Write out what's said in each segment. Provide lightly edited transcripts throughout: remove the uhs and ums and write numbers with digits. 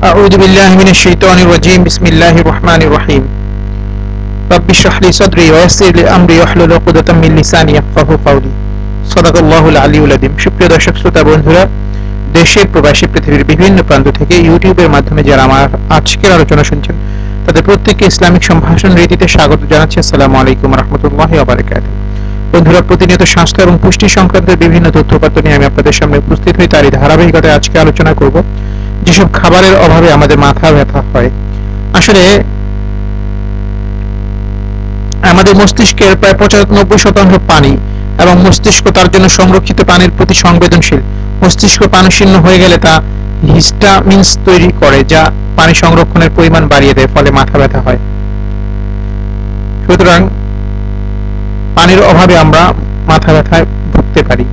أعوذ بالله من الشيطان الرجيم بسم الله الرحمن الرحيم رب اشرح لي صدري ويسر لي أمري واحلل عقدة من لساني يفقهوا قولي صدق الله العلي العظيم। সুপ্রিয় দর্শক শ্রোতা বন্ধুরা, দেশে প্রবাসী পৃথিবীর বিভিন্ন প্রান্ত থেকে ইউটিউবের মাধ্যমে যারা আমার আজকের আলোচনা শুনছেন তাদের প্রত্যেককে ইসলামিক সম্ভাষণ রীতিতে স্বাগত জানাচ্ছি। আসসালামু আলাইকুম ওয়া রাহমাতুল্লাহি ওয়া বারাকাতুহু। বন্ধুরা, প্রতিনিয়ত স্বাস্থ্য এবং পুষ্টি সংক্রান্ত বিভিন্ন তথ্যপত্র নিয়ে আমি আপনাদের সামনে উপস্থিত হই। তারই ধারাবাহিকতায় আজকে আলোচনা করব যেসব খাবারের অভাবে আমাদের মাথা ব্যথা হয়। আসলে আমাদের মস্তিষ্কের প্রায় 95% পানি এবং মস্তিষ্ক তার জন্য সংরক্ষিত পানির প্রতি সংবেদনশীল। মস্তিষ্ক পানিশূন্য হয়ে গেলে তা হিস্টামিনস তৈরি করে, যা পানি সংরক্ষণের পরিমাণ বাড়িয়ে দেয়, ফলে মাথা ব্যথা হয়। সুতরাং পানির অভাবে আমরা মাথা ব্যথায় ভুগতে পারি।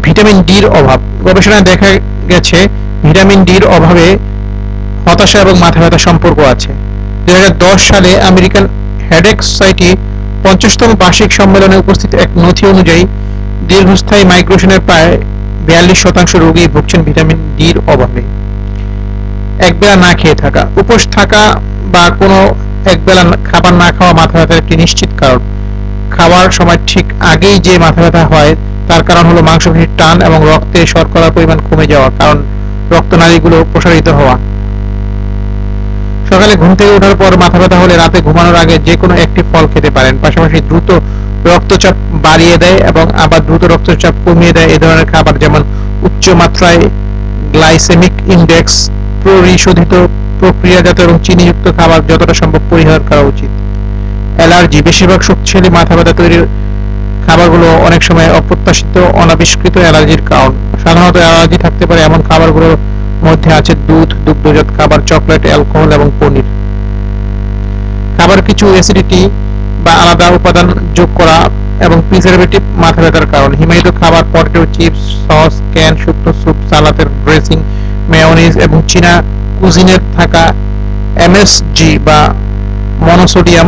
ভিটামিন ডির অভাব, গবেষণায় দেখা গেছে ভিটামিন ডির অভাবে হতাশা এবং মাথা ব্যথা সম্পর্ক আছে। 2010 সালে আমেরিকান হেডেক সোসাইটি 50তম বার্ষিক সম্মেলনে উপস্থিত এক নথি অনুযায়ী দীর্ঘস্থায়ী মাইগ্রেশনের প্রায় 42% রোগী ভুগছেন ভিটামিন ডির অভাবে। একবেলা না খেয়ে থাকা, উপোস থাকা বা কোনো একবেলা খাবার না খাওয়া মাথা ব্যথার একটি নিশ্চিত কারণ। খাওয়ার সময় ঠিক আগেই যে মাথা ব্যথা হয় তার কারণ হলো মাংসপেশির টান এবং রক্তে শর্করার পরিমাণ কমে যাওয়া, কারণ রক্তনালীগুলো প্রসারিত হওয়া। সকালে ঘুম থেকে ওঠার পর মাথা ব্যথা হলে রাতে ঘুমানোর আগে যে কোনো একটি ফল খেতে পারেন। পাশাপাশি দ্রুত রক্তচাপ বাড়িয়ে দেয় এবং আবার দ্রুত রক্তচাপ কমিয়ে দেয় এই ধরনের খাবার, যেমন উচ্চ মাত্রায় গ্লাইসেমিক ইন্ডেক্স, পরিশোধিত, প্রক্রিয়াজাত এবং চিনিযুক্ত খাবার যতটা সম্ভব পরিহার করা উচিত। অ্যালার্জি, বেশিরভাগ শক্তিশালী মাথা ব্যথা তৈরির খাবারগুলো অনেক সময় অপ্রত্যাশিত অনাবিষ্কৃত অ্যালার্জির কারণ। সাধারণত অ্যালার্জি থাকতে পারে এমন খাবারগুলোর মধ্যে আছে দুধ, দুগ্ধজাত খাবার, চকলেট, অ্যালকোহল এবং পনির। খাবার কিছু অ্যাসিডিটি বা আলাদা উপাদান যোগ করা এবং প্রিজারভেটিভ মাথা ব্যথার কারণ। হিমায়িত খাবার, পটেটো চিপস, সস, ক্যান শুকনো স্যুপ, সালাদের ড্রেসিং, মেয়োনিজ এবং চীনা কুজিনের থাকা এমএসজি বা মনোসোডিয়াম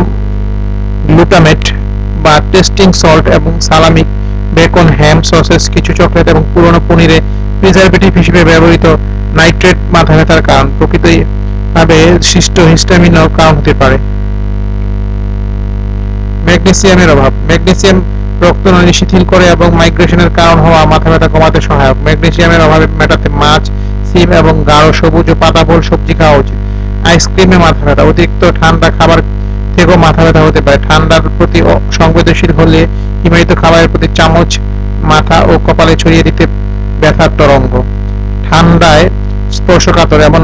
গ্লুটামেট বা টেস্টিং সল্ট এবং সালামি, বেকন, হ্যাম, সসেস, কিছু চকলেট এবং পুরনো পনিরে প্রিজারভেটিভ হিসেবে ব্যবহৃত নাইট্রেট মাথা ব্যথার কারণ। প্রকৃতভাবে সৃষ্ট হিস্টামিনও কারণ হতে পারে। ম্যাগনেসিয়ামের অভাব, ম্যাগনেসিয়াম রক্তনালী শিথিল করে এবং মাইগ্রেশনের কারণ হওয়া মাথা ব্যথা কমাতে সহায়ক। ম্যাগনেসিয়ামের অভাবে মেটাতে মাছ, সিম এবং গাঢ় সবুজ ও পাতাফল সবজি খাওয়া উচিত। আইসক্রিমে মাথা ব্যথা, অতিরিক্ত ঠান্ডা খাবার থেকেও মাথা ব্যথা হতে পারে। ঠান্ডার প্রতি সংবেদনশীল হলে হিমায়িত খাবারের প্রতি চামচ মাথা ও কপালে ছড়িয়ে দিতে ব্যথার তরঙ্গ। ঠান্ডায় স্পর্শকাতর এমন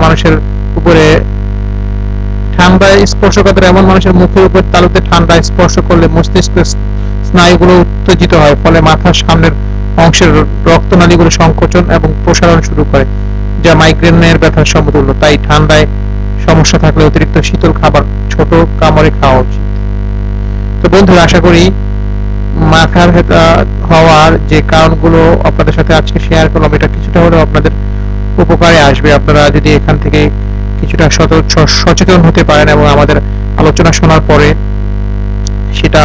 মানুষের মুখের উপর তালুতে ঠান্ডায় স্পর্শ করলে মস্তিষ্ক স্নায়ুগুলো উত্তেজিত হয়, ফলে মাথার সামনের অংশের রক্তনালীগুলো সংকোচন এবং প্রসারণ শুরু করে, যা মাইগ্রেনের ব্যথার সমতুল্য। তাই ঠান্ডায় সমস্যা থাকলে অতিরিক্ত শীতল খাবার ছোট কামড়ে খাওয়া উচিত। তো বন্ধুরা, আশা করি মাথা ব্যথা হওয়ার যে কারণগুলো আপনাদের সাথে আজকে শেয়ার করলাম এটা কিছুটা হলেও আপনাদের উপকারে আসবে। আপনারা যদি এখান থেকে কিছুটা সচেতন হতে পারেন এবং আমাদের আলোচনা শোনার পরে সেটা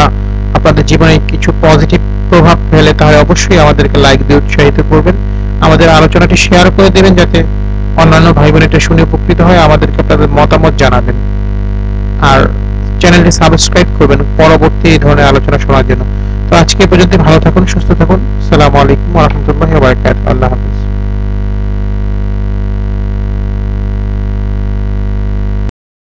আপনাদের জীবনে কিছু পজিটিভ প্রভাব ফেলে, তাহলে অবশ্যই আমাদেরকে লাইক দিয়ে উৎসাহিত করবেন। আমাদের আলোচনাটি শেয়ার করে দেবেন যাতে অন্যান্য ভাই বোন এটা শুনে উপকৃত হয়। আমাদেরকে আপনাদের মতামত জানাবেন আর চ্যানেলটি সাবস্ক্রাইব করবেন পরবর্তী এই ধরনের আলোচনা শোনার জন্য। তো আজকে পর্যন্ত ভালো থাকুন, সুস্থ থাকুন। আসসালামু আলাইকুম ওয়া রাহমাতুল্লাহি ওয়া বারাকাতুহু। আল্লাহ হাফেজ।